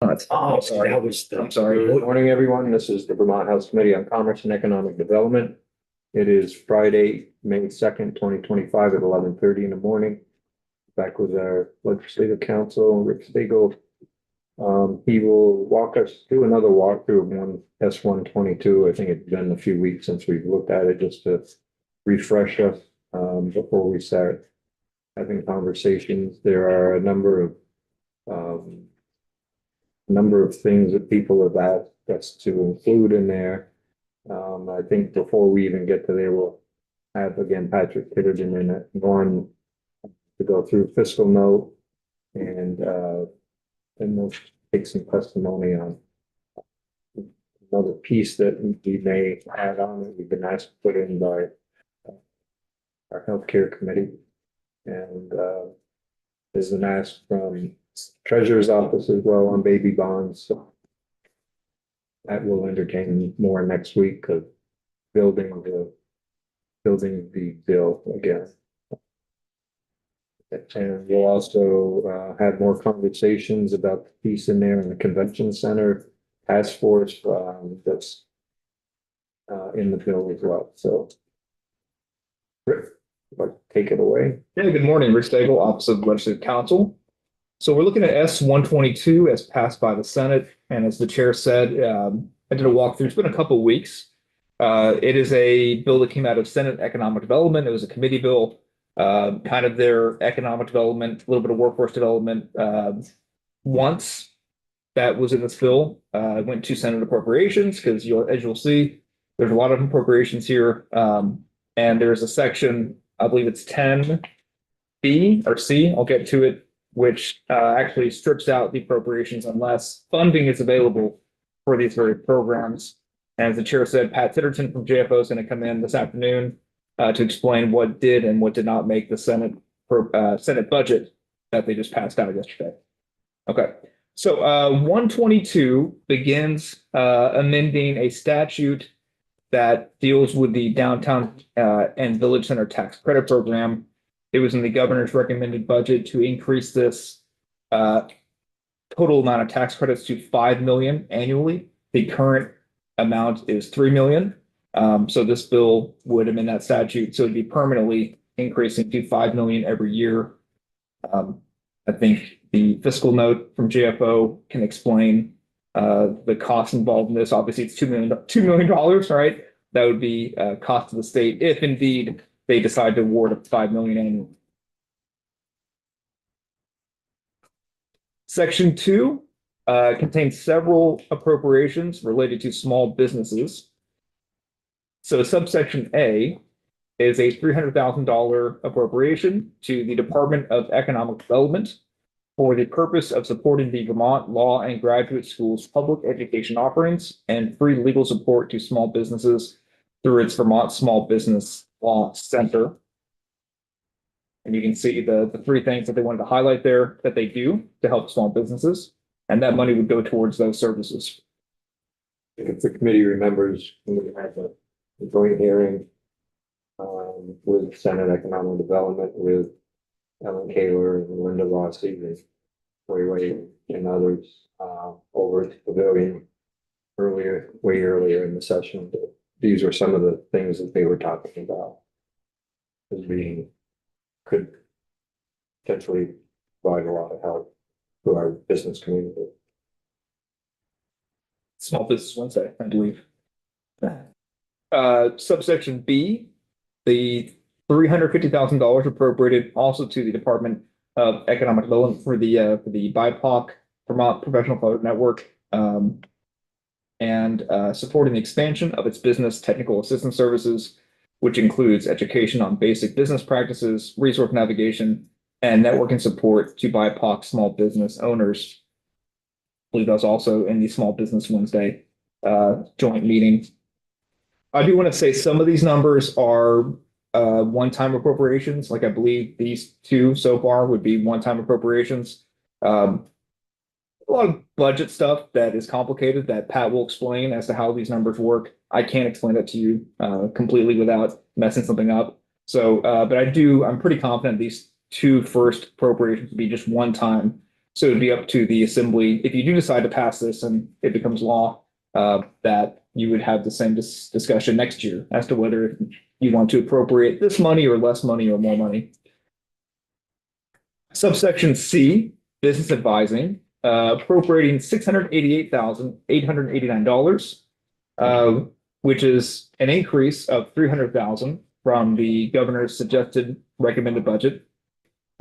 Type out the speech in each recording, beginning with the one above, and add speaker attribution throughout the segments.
Speaker 1: Oh, sorry, I'm sorry.
Speaker 2: Good morning, everyone. This is the Vermont House Committee on Commerce and Economic Development. It is Friday, May 2nd, 2025 at 11:30 in the morning. Back with our legislative counsel, Rick Stegel. He will walk us through another walkthrough of one S-122. I think it's been a few weeks since we've looked at it, just to refresh us before we start having conversations. There are um, number of things that people have asked us to include in there. I think before we even get to there, we'll have again Patrick Pitterton in it, one to go through fiscal note, and then we'll take some testimony on another piece that we may add on that we've been asked to put in by our healthcare committee. And there's an ask from Treasurer's Office as well on baby bonds. So that will entertain more next week of building the bill again. And we'll also have more conversations about the piece in there in the convention center task force that's in the bill as well. So Rick, take it away.
Speaker 1: Yeah, good morning, Rick Stegel, Office of Legislative Counsel. So we're looking at S-122 as passed by the Senate. And as the chair said, I did a walkthrough. It's been a couple of weeks. It is a bill that came out of Senate Economic Development. It was a committee bill, kind of their economic development, a little bit of workforce development. Once that was in this bill, it went to Senate Appropriations because as you'll see, there's a lot of appropriations here. And there's a section, I believe it's 10B or C, I'll get to it, which actually strips out the appropriations unless funding is available for these very programs. And as the chair said, Pat Titterton from JFO is going to come in this afternoon to explain what did and what did not make the Senate budget that they just passed out yesterday. Okay, so 122 begins amending a statute that deals with the downtown and village center tax credit program. It was in the governor's recommended budget to increase this total amount of tax credits to 5 million annually. The current amount is 3 million. So this bill would amend that statute. So it'd be permanently increasing to 5 million every year. I think the fiscal note from JFO can explain the cost involved in this. Obviously, it's $2 million, right? That would be cost to the state if indeed they decide to award $5 million annually. Section 2 contains several appropriations related to small businesses. So subsection A is a $300,000 appropriation to the Department of Economic Development for the purpose of supporting the Vermont Law and Graduate School's public education offerings and free legal support to small businesses through its Vermont Small Business Law Center. And you can see the three things that they wanted to highlight there that they do to help small businesses, and that money would go towards those services.
Speaker 2: If the committee remembers, we had the joint hearing with Senate Economic Development with Ellen Kaler and Linda Rossi and Way and others over at the pavilion way earlier in the session. These are some of the things that they were talking about as being could potentially provide a lot of help to our business community.
Speaker 1: Small Business Wednesday, I believe. Subsection B, the $350,000 appropriated also to the Department of Economic Development for the BIPOC Vermont Professional Fellow Network, and supporting the expansion of its business technical assistance services, which includes education on basic business practices, resource navigation, and networking support to BIPOC small business owners. I believe that was also in the Small Business Wednesday joint meeting. I do want to say some of these numbers are one-time appropriations. Like I believe these two so far would be one-time appropriations. A lot of budget stuff that is complicated that Pat will explain as to how these numbers work. I can't explain that to you completely without messing something up. So, but I'm pretty confident these two first appropriations would be just one time. So it'd be up to the assembly, if you do decide to pass this and it becomes law, that you would have the same discussion next year as to whether you want to appropriate this money or less money or more money. Subsection C, business advising, appropriating $688,889, which is an increase of 300,000 from the governor's suggested recommended budget.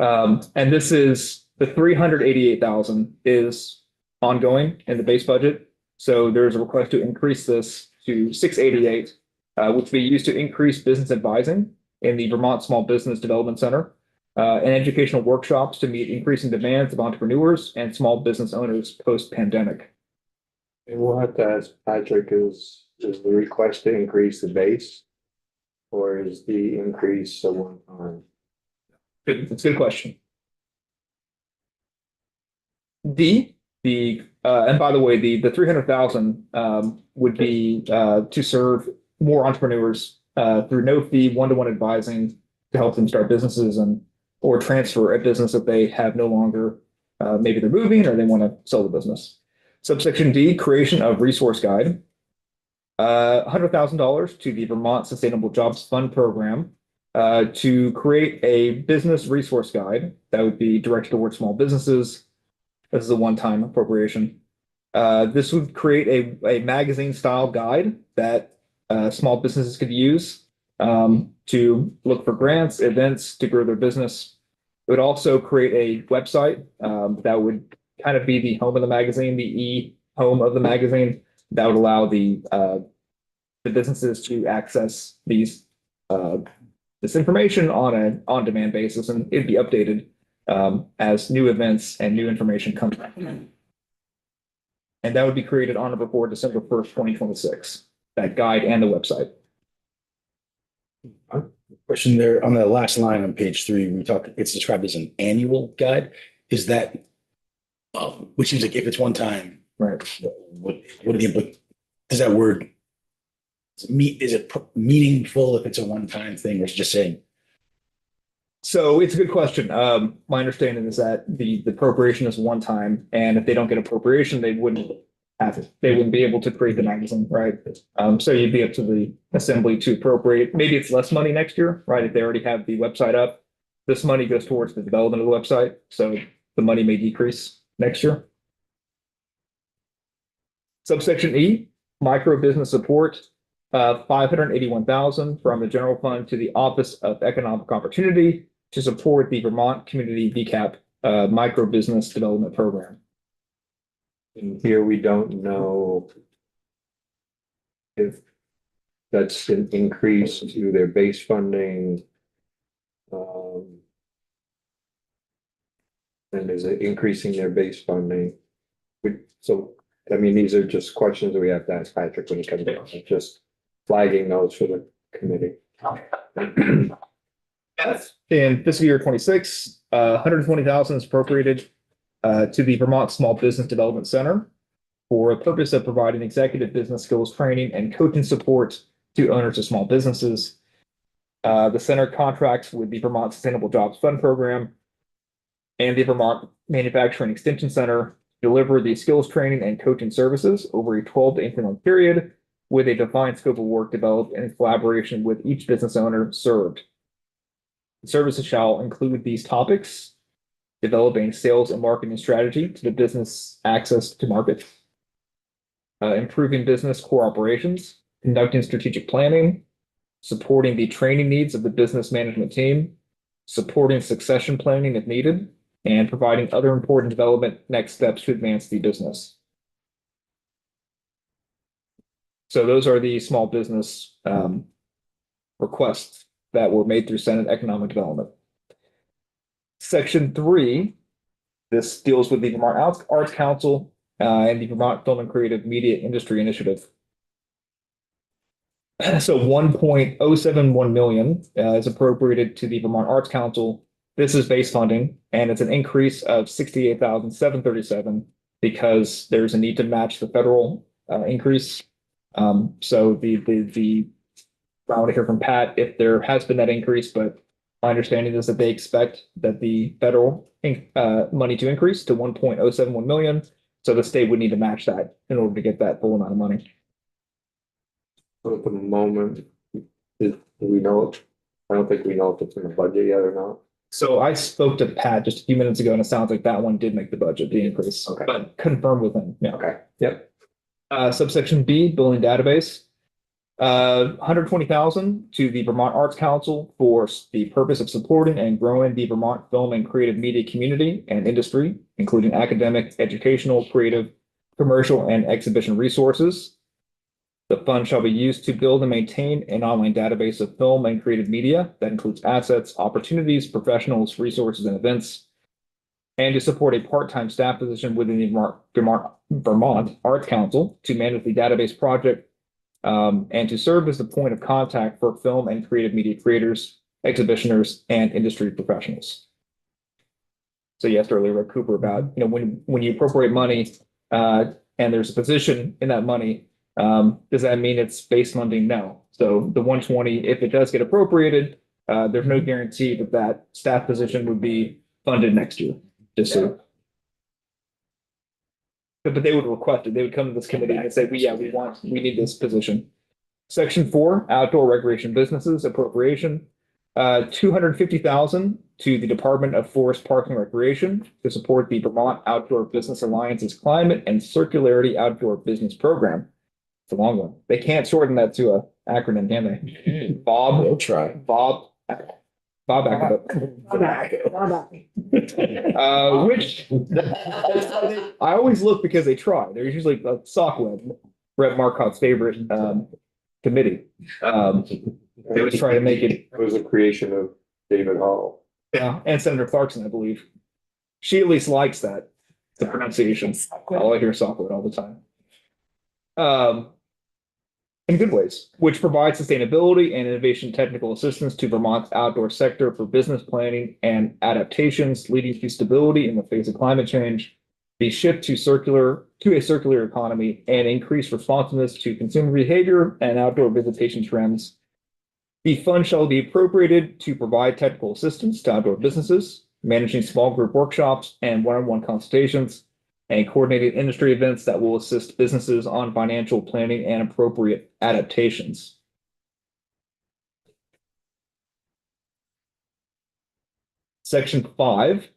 Speaker 1: And this is the 388,000 is ongoing in the base budget. So there's a request to increase this to 688, which will be used to increase business advising in the Vermont Small Business Development Center, and educational workshops to meet increasing demands of entrepreneurs and small business owners post-pandemic.
Speaker 2: And we'll have to ask Patrick, is the request to increase the base? Or is the increase a one time?
Speaker 1: It's a good question. D, and by the way, the 300,000 would be to serve more entrepreneurs through no fee one-to-one advising to help them start businesses or transfer a business that they have no longer. Maybe they're moving or they want to sell the business. Subsection D, creation of resource guide. $100,000 to the Vermont Sustainable Jobs Fund program to create a business resource guide that would be directed towards small businesses. This is a one-time appropriation. This would create a magazine style guide that small businesses could use to look for grants, events to grow their business. It would also create a website that would kind of be the home of the magazine, the e-home of the magazine, that would allow the businesses to access this information on an on-demand basis, and it'd be updated as new events and new information come. And that would be created on or before December 1st, 2026, that guide and the website.
Speaker 3: Question there on the last line on page 3, it's described as an annual guide. Is that, which seems like if it's one time,
Speaker 1: Right.
Speaker 3: What are the does that word, is it meaningful if it's a one-time thing, or is it just saying?
Speaker 1: So it's a good question. My understanding is that the appropriation is one time, and if they don't get appropriation, they wouldn't have it. They wouldn't be able to create the magazine, right? So you'd be up to the assembly to appropriate. Maybe it's less money next year, right? If they already have the website up, this money goes towards the development of the website, so the money may decrease next year. Subsection E, micro business support, $581,000 from the general fund to the Office of Economic Opportunity to support the Vermont Community VCAP micro business development program.
Speaker 2: And here we don't know if that's an increase to their base funding. And is it increasing their base funding? So, I mean, these are just questions that we have to ask Patrick when he comes in, just flagging those for the committee.
Speaker 1: In fiscal year 26, 120,000 is appropriated to the Vermont Small Business Development Center for the purpose of providing executive business skills training and coaching support to owners of small businesses. The center contracts with the Vermont Sustainable Jobs Fund program and the Vermont Manufacturing Extension Center to deliver the skills training and coaching services over a 12 to 18-month period with a defined scope of work developed in collaboration with each business owner served. The services shall include these topics: developing sales and marketing strategy to the business access to market, improving business core operations, conducting strategic planning, supporting the training needs of the business management team, supporting succession planning if needed, and providing other important development next steps to advance the business. So those are the small business requests that were made through Senate Economic Development. Section 3, this deals with the Vermont Arts Council and the Vermont Film and Creative Media Industry Initiative. So 1.071 million is appropriated to the Vermont Arts Council. This is base funding, and it's an increase of 68,737 because there's a need to match the federal increase. So I want to hear from Pat if there has been that increase, but My understanding is that they expect that the federal money to increase to 1.071 million. So the state would need to match that in order to get that full amount of money.
Speaker 2: At the moment, do we know, I don't think we know if it's in the budget yet or not.
Speaker 1: So I spoke to Pat just a few minutes ago, and it sounds like that one did make the budget, the increase.
Speaker 2: Okay.
Speaker 1: But confirm with him, yeah.
Speaker 2: Okay, yep.
Speaker 1: Subsection B, billing database. 120,000 to the Vermont Arts Council for the purpose of supporting and growing the Vermont film and creative media community and industry, including academic, educational, creative, commercial, and exhibition resources. The fund shall be used to build and maintain an online database of film and creative media that includes assets, opportunities, professionals, resources, and events, and to support a part-time staff position within the Vermont Arts Council to manage the database project, and to serve as the point of contact for film and creative media creators, exhibitioners, and industry professionals. So you asked earlier, Rick Cooper, about, when you appropriate money, and there's a position in that money, does that mean it's base funding? No. So the 120, if it does get appropriated, there's no guarantee that that staff position would be funded next year. Just so. But they would request it. They would come to this committee and say, we need this position. Section 4, outdoor recreation businesses appropriation. 250,000 to the Department of Forest, Parks and Recreation to support the Vermont Outdoor Business Alliance's Climate and Circularity Outdoor Business Program. It's a long one. They can't shorten that to an acronym, can they? Bob.
Speaker 3: We'll try.
Speaker 1: Bob Ackerman. Which I always look because they try. They're usually a sock web, Brett Marcotte's favorite committee. They always try to make it.
Speaker 2: It was a creation of David Hall.
Speaker 1: Yeah, and Senator Clarkson, I believe. She at least likes that, the pronunciation. I hear sock web all the time. In good ways, which provides sustainability and innovation technical assistance to Vermont's outdoor sector for business planning and adaptations, leading to stability in the face of climate change, the shift to a circular economy, and increased responsiveness to consumer behavior and outdoor visitation trends. The fund shall be appropriated to provide technical assistance to outdoor businesses, managing small group workshops and one-on-one consultations, and coordinated industry events that will assist businesses on financial planning and appropriate adaptations. Section 5,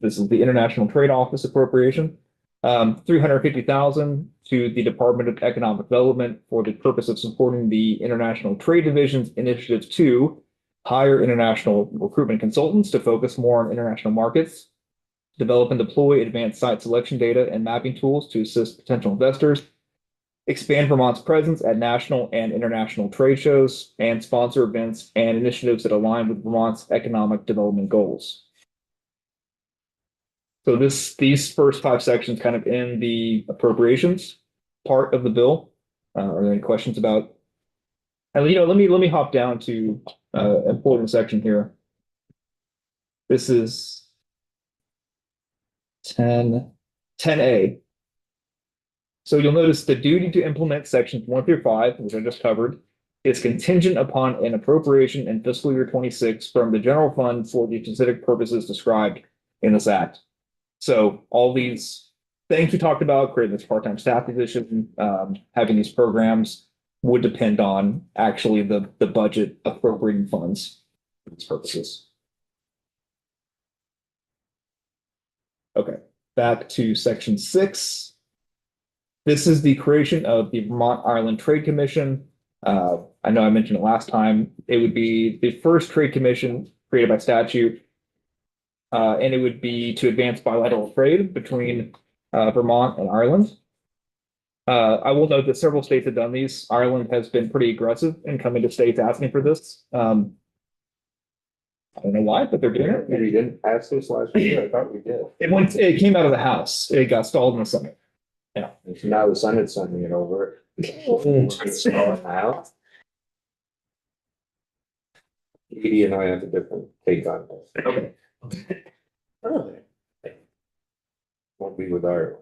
Speaker 1: this is the International Trade Office appropriation, 350,000 to the Department of Economic Development for the purpose of supporting the International Trade Division's initiative to hire international recruitment consultants to focus more on international markets, develop and deploy advanced site selection data and mapping tools to assist potential investors, expand Vermont's presence at national and international trade shows, and sponsor events and initiatives that align with Vermont's economic development goals. So these first 5 sections kind of in the appropriations part of the bill. Are there any questions about? And let me hop down to important section here. This is 10A. So you'll notice the duty to implement sections 1 through 5, which I just covered, is contingent upon an appropriation in fiscal year 26 from the general fund for the specific purposes described in this act. So all these things we talked about, creating this part-time staff position, having these programs, would depend on actually the budget appropriating funds for these purposes. Okay, back to section 6. This is the creation of the Vermont Ireland Trade Commission. I know I mentioned it last time. It would be the first trade commission created by statute. And it would be to advance bilateral trade between Vermont and Ireland. I will note that several states have done these. Ireland has been pretty aggressive in coming to states asking for this. I don't know why, but they're doing it.
Speaker 2: We didn't pass this last year. I thought we did.
Speaker 1: It came out of the House. It got stalled in the Senate.
Speaker 2: And so now the Senate's sending it over. It's going now. Edie and I have a different take on this.
Speaker 1: Okay.
Speaker 2: Won't be with Ireland.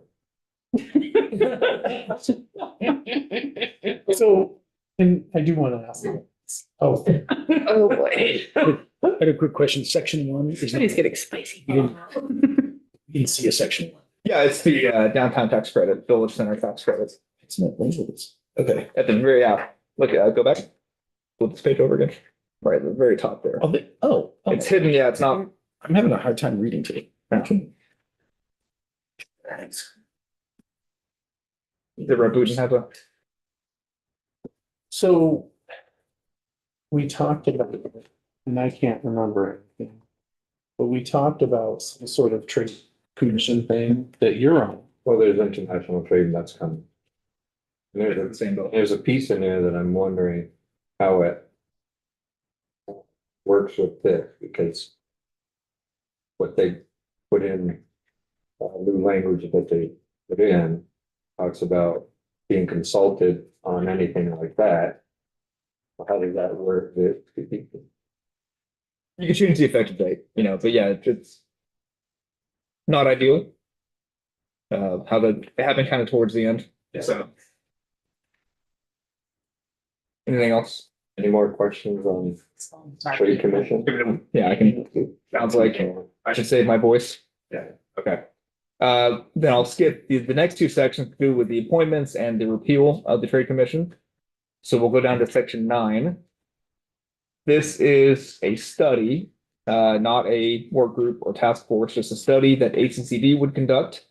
Speaker 4: So, and I do want to ask. Oh,
Speaker 5: Oh, boy.
Speaker 3: I had a quick question. Section 1 is not,
Speaker 4: Somebody's getting spicy.
Speaker 3: You didn't see a section 1.
Speaker 1: Yeah, it's the downtown tax credit, village center tax credits.
Speaker 3: It's not labeled. Okay.
Speaker 1: At the very, look, go back. Flip this page over again. Right at the very top there.
Speaker 3: Oh,
Speaker 1: It's hidden, yeah, it's not.
Speaker 3: I'm having a hard time reading today. Okay. Thanks.
Speaker 1: The Rabutin have a,
Speaker 5: So we talked about, and I can't remember anything, but we talked about some sort of trade commission thing that you're on.
Speaker 2: Well, there's international trade and that's coming. And
Speaker 1: the
Speaker 2: there's
Speaker 1: same boat.
Speaker 2: a piece in there that I'm wondering how it works with this, because what they put in, new language that they put in talks about being consulted on anything like that. How does that work?
Speaker 1: You can change the effective date, but yeah, it's not ideal. How it happened kind of towards the end, so. Anything else?
Speaker 2: Any more questions on trade commission?
Speaker 1: Yeah, I can, sounds like I should save my voice.
Speaker 2: Yeah.
Speaker 1: Okay. Then I'll skip the next two sections to do with the appointments and the repeal of the trade commission. So we'll go down to section 9. This is a study, not a work group or task force, just a study that ACCD would conduct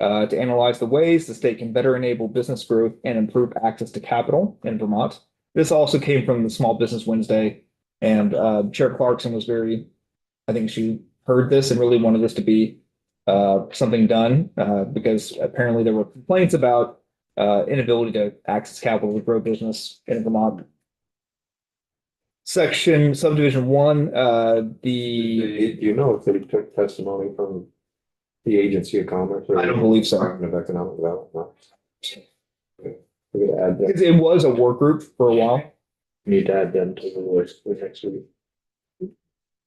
Speaker 1: to analyze the ways the state can better enable business growth and improve access to capital in Vermont. This also came from the Small Business Wednesday, and Chair Clarkson was I think she heard this and really wanted this to be something done because apparently there were complaints about inability to access capital to grow business in Vermont. Section subdivision 1,
Speaker 2: Do you know if they took testimony from the Agency of Commerce? Or
Speaker 1: I don't believe so.
Speaker 2: Department of Economic Development? Okay. We're gonna add that.
Speaker 1: It was a work group for a while.
Speaker 2: Need to add them to the list for next week.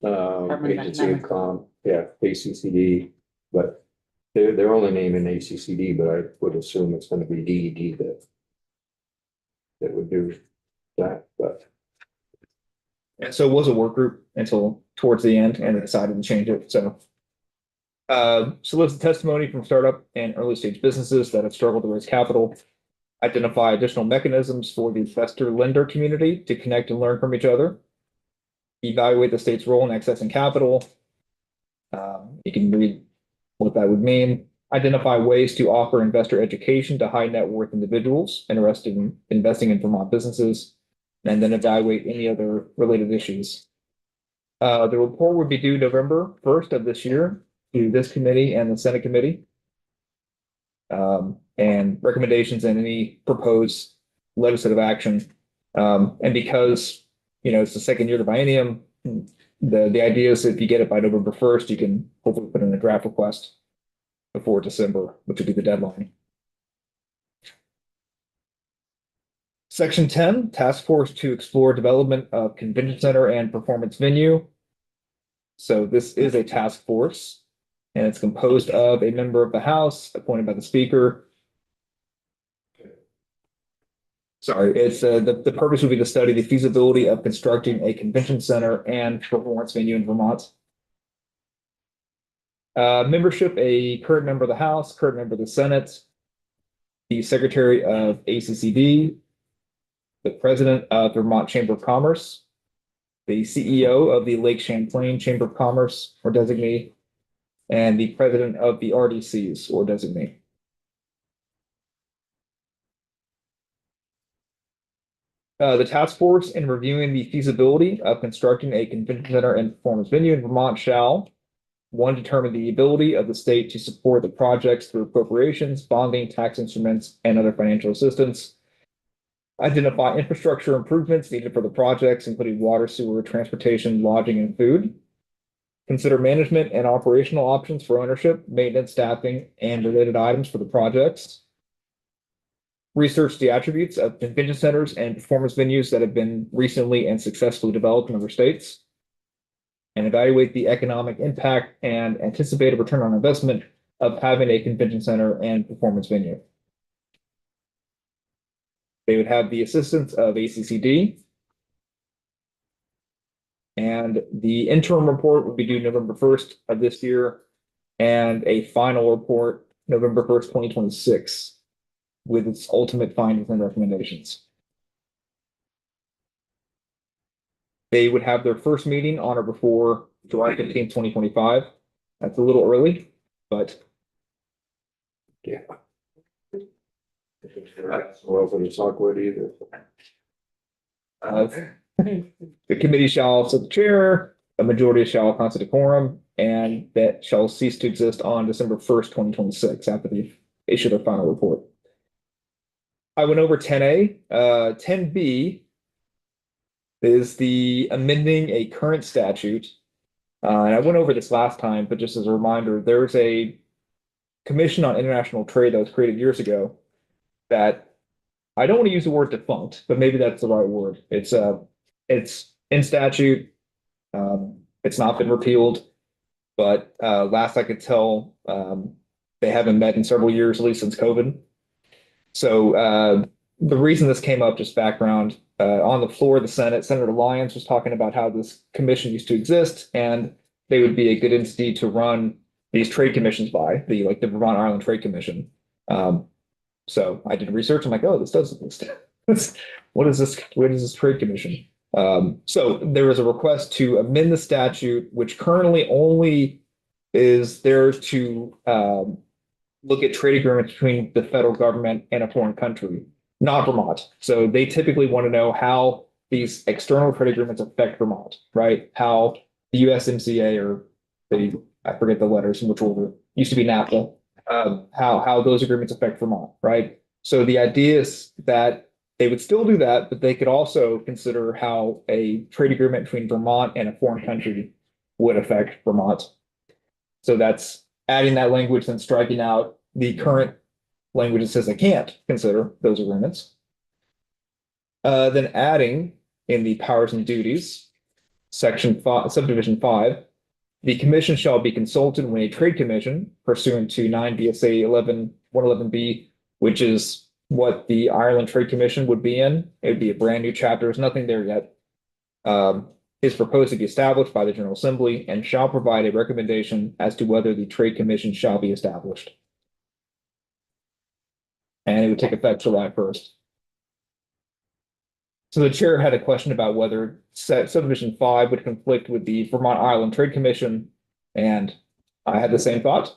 Speaker 4: Department of
Speaker 2: Agency of
Speaker 4: Economic.
Speaker 2: ACCD, but they're only naming ACCD, but I would assume it's gonna be DED that would do that, but.
Speaker 1: And so it was a work group until towards the end and they decided to change it, so. Solicit testimony from startup and early stage businesses that have struggled to raise capital. Identify additional mechanisms for the investor lender community to connect and learn from each other. Evaluate the state's role in accessing capital. You can read what that would mean. Identify ways to offer investor education to high net worth individuals interested in investing in Vermont businesses, and then evaluate any other related issues. The report would be due November 1st of this year to this committee and the Senate committee. And recommendations and any proposed legislative action. And because, it's the second year of the biennium, the idea is if you get it by November 1st, you can hopefully put in a draft request before December, which would be the deadline. Section 10, task force to explore development of convention center and performance venue. So this is a task force and it's composed of a member of the House appointed by the Speaker. Sorry, it's the purpose would be to study the feasibility of constructing a convention center and performance venue in Vermont. Membership, a current member of the House, current member of the Senate, the Secretary of ACCD, the President of the Vermont Chamber of Commerce, the CEO of the Lake Champlain Chamber of Commerce or designee, and the President of the RDCs or designee. The task force in reviewing the feasibility of constructing a convention center and performance venue in Vermont shall, 1, determine the ability of the state to support the projects through appropriations, bonding, tax instruments, and other financial assistance. Identify infrastructure improvements needed for the projects, including water, sewer, transportation, lodging, and food. Consider management and operational options for ownership, maintenance, staffing, and related items for the projects. Research the attributes of convention centers and performance venues that have been recently and successfully developed in other states. And evaluate the economic impact and anticipated return on investment of having a convention center and performance venue. They would have the assistance of ACCD And the interim report will be due November 1st of this year. And a final report November 1st, 2026, with its ultimate findings and recommendations. They would have their first meeting on or before July 15th, 2025. That's a little early, but
Speaker 2: Yeah. Well, for the Sockwood either.
Speaker 1: uh, the committee shall set the chair, a majority shall constitute a quorum, and that shall cease to exist on December 1st, 2026, after they issue their final report. I went over 10A. 10B is the amending a current statute. And I went over this last time, but just as a reminder, there's a Commission on International Trade that was created years ago that I don't want to use the word defunct, but maybe that's the right word. It's in statute. It's not been repealed, but last I could tell, they haven't met in several years, at least since COVID. So the reason this came up, just background, on the floor of the Senate, Senator Lyons was talking about how this commission used to exist and they would be a good entity to run these trade commissions by, the Vermont Ireland Trade Commission. So I did research. I'm like, oh, this does exist. What is this? What is this trade commission? So there was a request to amend the statute, which currently only is there to look at trade agreements between the federal government and a foreign country, not Vermont. So they typically want to know how these external trade agreements affect Vermont, right? How the USMCA or I forget the letters in which order, used to be NAFTA, how those agreements affect Vermont, right? So the idea is that they would still do that, but they could also consider how a trade agreement between Vermont and a foreign country would affect Vermont. So that's adding that language and striking out the current language that says they can't consider those agreements. Then adding in the powers and duties, section 5, subdivision 5, the commission shall be consulted when a trade commission pursuant to 9 BSA 111B, which is what the Ireland Trade Commission would be in. It would be a brand new chapter. There's nothing there yet. Is proposed to be established by the General Assembly and shall provide a recommendation as to whether the Trade Commission shall be established. And it would take effect July 1st. So the chair had a question about whether subdivision 5 would conflict with the Vermont Ireland Trade Commission, and I had the same thought.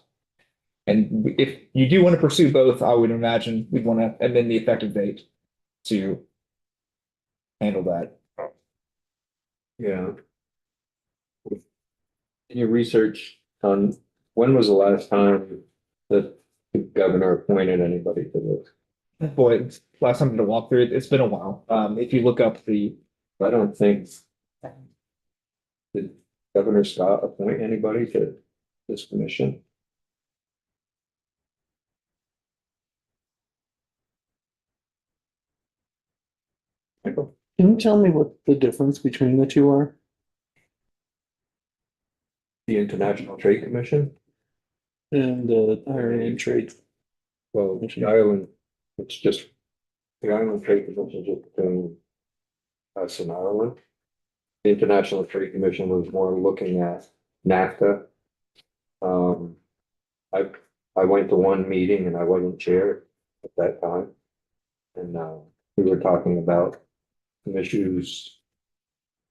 Speaker 1: And if you do want to pursue both, I would imagine we'd want to amend the effective date to handle that.
Speaker 2: Yeah. Can you research on when was the last time that the governor appointed anybody to this?
Speaker 1: Boy, it's last time to walk through it, it's been a while. If you look up
Speaker 2: I don't think. Did Governor Scott appoint anybody to this commission? Michael?
Speaker 5: Can you tell me what the difference between the two are?
Speaker 2: The International Trade Commission?
Speaker 5: And the Ireland Trade?
Speaker 2: Well, the island, it's just, the Island Trade Commission is just between us and Ireland. The International Trade Commission was more looking at NAFTA. I went to one meeting and I wasn't chair at that time. And we were talking about some issues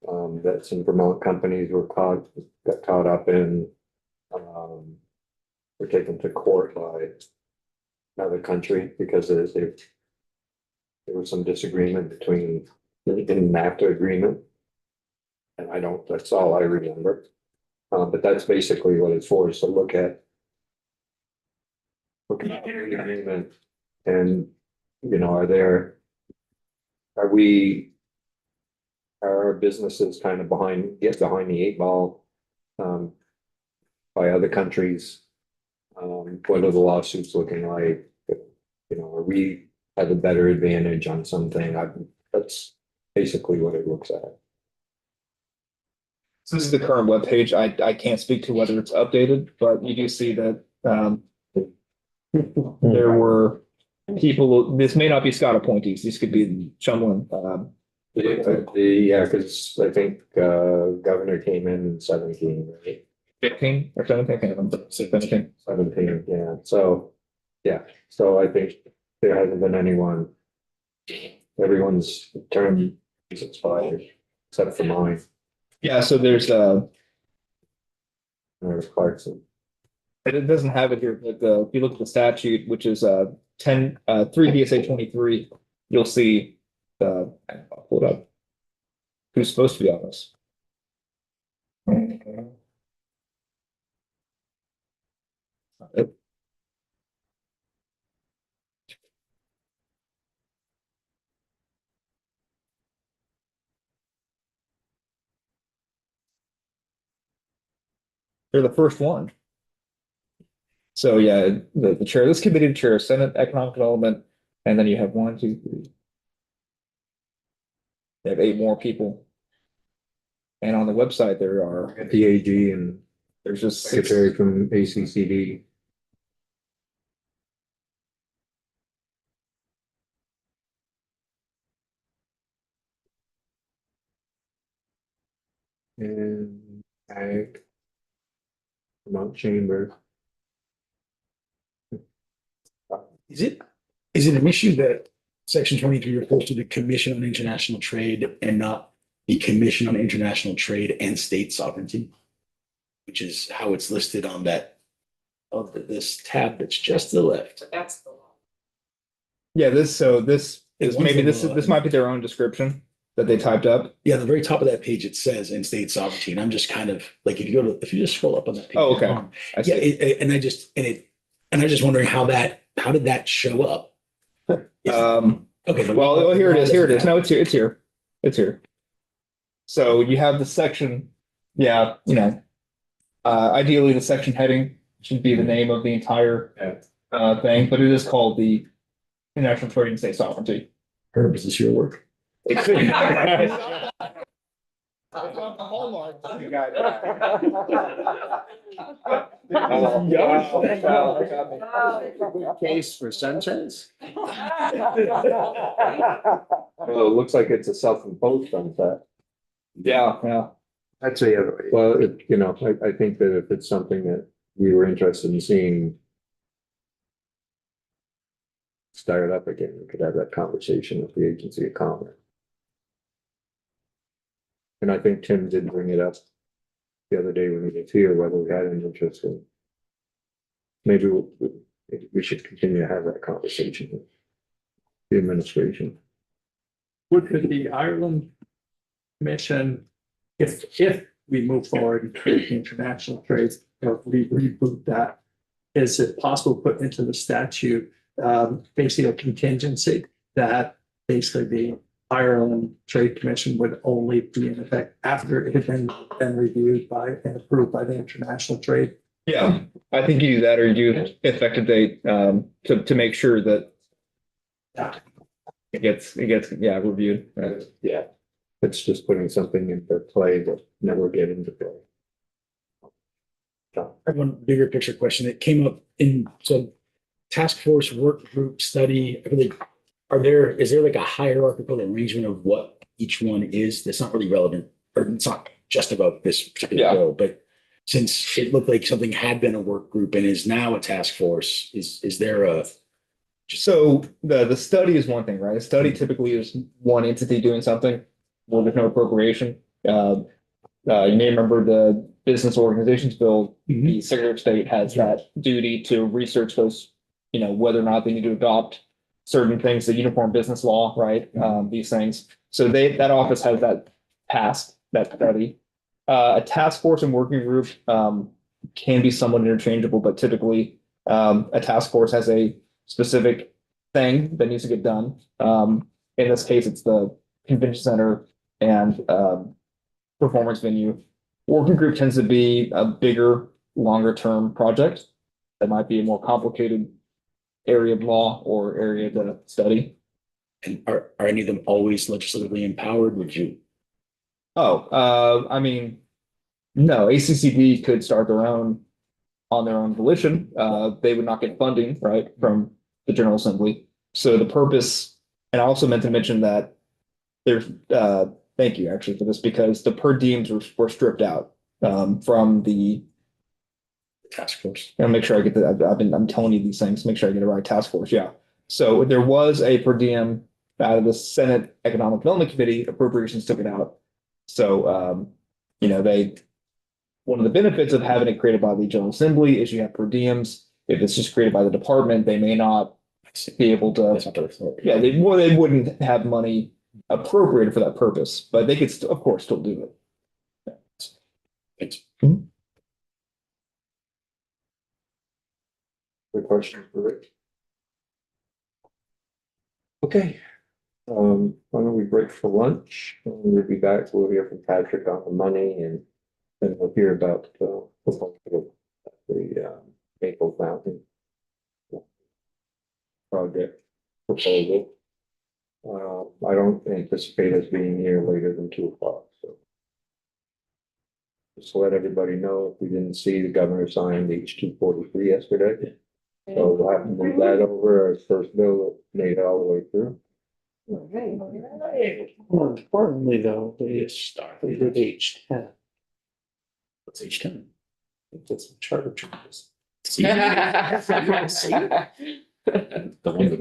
Speaker 2: that some Vermont companies got caught up in. Were taken to court by another country because there was some disagreement between in NAFTA agreement. And that's all I remember. But that's basically what it's for, is to look at the agreement and, are our businesses kind of get behind the 8 ball by other countries? What are the lawsuits looking like? Are we have a better advantage on something? That's basically what it looks at.
Speaker 1: So this is the current webpage. I can't speak to whether it's updated, but you do see that there were people, this may not be Scott appointees, these could be Chumlin
Speaker 2: Yeah, because I think governor came in 17, right?
Speaker 1: 15 or 17, I can't remember. 17.
Speaker 2: 17, yeah, so, yeah, so I think there hasn't been anyone. Everyone's term is expired, except for mine,
Speaker 1: Yeah, so there's
Speaker 2: there's Clarkson.
Speaker 1: it doesn't have it here, but if you look at the statute, which is 3 DSA 23, you'll see I'll pull it up. Who's supposed to be on this? They're the first one. So yeah, the chair of this committee, the chair of Senate Economic Development, and then you have 1, 2, 3. They have 8 more people. And on the website, there are,
Speaker 2: The AG and
Speaker 1: there's just 6.
Speaker 2: secretary from ACCD. And Ag. Vermont Chamber.
Speaker 3: Is it an issue that section 23 refers to the Commission on International Trade and not the Commission on International Trade and State Sovereignty? Which is how it's listed on that of this tab that's just to the left.
Speaker 4: That's the law.
Speaker 1: Yeah, this is
Speaker 3: One
Speaker 1: maybe
Speaker 3: thing,
Speaker 1: this might be their own description that they typed up.
Speaker 3: Yeah, the very top of that page, it says in state sovereignty, and I'm just kind of like, if you just scroll up on that page.
Speaker 1: Oh, okay. I
Speaker 3: Yeah,
Speaker 1: see.
Speaker 3: and I was just wondering how did that show up? Okay.
Speaker 1: Well, here it is. Here it is. No, it's here. It's here. It's here. So you have the section. Yeah, ideally the section heading should be the name of the entire thing, but it is called the International Trade and State Sovereignty.
Speaker 3: Herb, is this your work?
Speaker 1: It could be. Hallmark. You got
Speaker 5: Case for sunshines?
Speaker 2: Well, it looks like it's a self-imposed sunset.
Speaker 1: Yeah.
Speaker 2: That's well, I think that if it's something that we were interested in seeing start up again, we could have that conversation with the agency of commerce. And I think Tim did bring it up the other day when he was here, whether we had an interest in. Maybe we should continue to have that conversation with the administration.
Speaker 5: Would the Ireland Commission, if we move forward and create the international trades, or we reboot that, is it possible to put into the statute basically a contingency that basically the Ireland Trade Commission would only be in effect after it had been reviewed by and approved by the International Trade?
Speaker 1: Yeah, I think you do that or you do effective date to make sure that it gets reviewed. Right?
Speaker 2: Yeah, it's just putting something into play that never get into play.
Speaker 3: I have one bigger picture question that came up in some task force work group study. I believe, is there like a hierarchical arrangement of what each one is? That's not really relevant, or it's not just about this particular bill, but since it looked like something had been a work group and is now a task force, is there a?
Speaker 1: So the study is one thing, right? A study typically is one entity doing something where there's no appropriation. You may remember the Business Organizations Bill. The Secretary of State has that duty to research those, whether or not they need to adopt certain things, the uniform business law, right? These things. So that office has that task, that study. A task force and working group can be somewhat interchangeable, but typically a task force has a specific thing that needs to get done. In this case, it's the convention center and performance venue. Working group tends to be a bigger, longer term project that might be a more complicated area of law or area to study.
Speaker 3: And are any of them always legislatively empowered? Would you?
Speaker 1: I mean, no, ACCD could start their own on their own volition. They would not get funding, right, from the General Assembly. So the purpose, and I also meant to mention that there's, thank you actually for this, because the per diems were stripped out, from the,
Speaker 3: Task force.
Speaker 1: I'll make sure I get the, I'm telling you these things, make sure I get it right, task force, yeah. So there was a per diem out of the Senate Economic Development Committee, appropriations took it out. So, one of the benefits of having it created by the General Assembly is you have per diems. If it's just created by the department, they may not be able
Speaker 3: That's
Speaker 1: to,
Speaker 3: not their authority.
Speaker 1: yeah, they wouldn't have money appropriated for that purpose, but they could, of course, still do it.
Speaker 3: Thanks.
Speaker 2: The questions for Rich? Okay. Why don't we break for lunch? And we'll be back. We'll hear from Patrick on the money and then we'll hear about the Maple Mountain project proposal. I don't anticipate us being here later than 2:00, so. Just to let everybody know, if we didn't see, the governor signed H-243 yesterday. So we'll have to move that over as first bill that made it all the way through.
Speaker 4: More importantly, though, they did H10.
Speaker 3: What's H10?
Speaker 4: That's the charter changes.
Speaker 3: The one that